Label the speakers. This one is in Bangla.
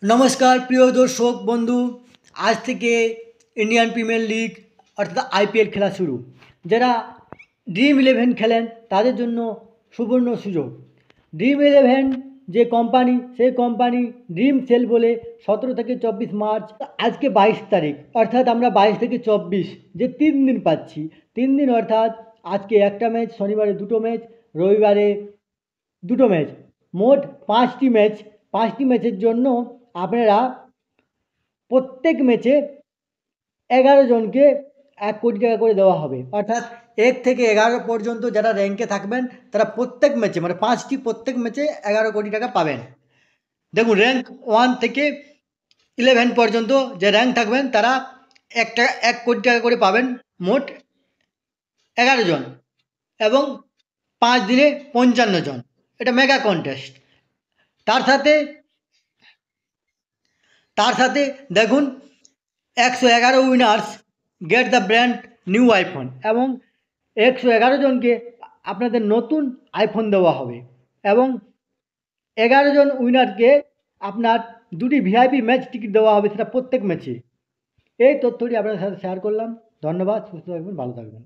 Speaker 1: नमस्कार प्रिय दर्शक बंधु आज থেকে इंडियन प्रिमियर लीग अर्थात आईपीएल खेला शुरू যারা ড্রিম ইলেভেন খেলেন তাদের জন্য সুবর্ণ সুযোগ ড্রিম ইলেভেন যে কোম্পানি সেই কোম্পানি ড্রিম সেল বলে 17 থেকে 24 মার্চ আজকে 22 তারিখ অর্থাৎ আমরা 22 থেকে 24 যে 3 দিন পাচ্ছি 3 দিন অর্থাৎ আজকে একটা ম্যাচ শনিবারে দুটো ম্যাচ রবিবারে দুটো ম্যাচ মোট 5টি ম্যাচের জন্য আপনারা প্রত্যেক ম্যাচে 11 জনকে 1 কোটি টাকা করে দেওয়া হবে অর্থাৎ 1 থেকে 11 পর্যন্ত যারা র্যাঙ্কে থাকবেন তারা প্রত্যেক ম্যাচে মানে 5টি প্রত্যেক ম্যাচে 11 কোটি টাকা পাবেন। দেখুন র্যাঙ্ক 1 থেকে 11 পর্যন্ত যে র্যাঙ্ক থাকবেন তারা 1 কোটি টাকা করে পাবেন মোট 11 জন এবং 5 দিনে 55 জন। এটা মেগা কন্টেস্ট। তার সাথে দেখুন 111 winners get the brand new iPhone এবং 111 জনকে আপনাদের নতুন আইফোন দেওয়া হবে এবং 11 জন উইনারকে আপনার 2টি ভিআইপি ম্যাচ টিকিট দেওয়া হবে সেটা প্রত্যেক ম্যাচে। এই তথ্যটি আপনাদের সাথে শেয়ার করলাম। ধন্যবাদ। সুস্থ থাকবেন, ভালো থাকবেন।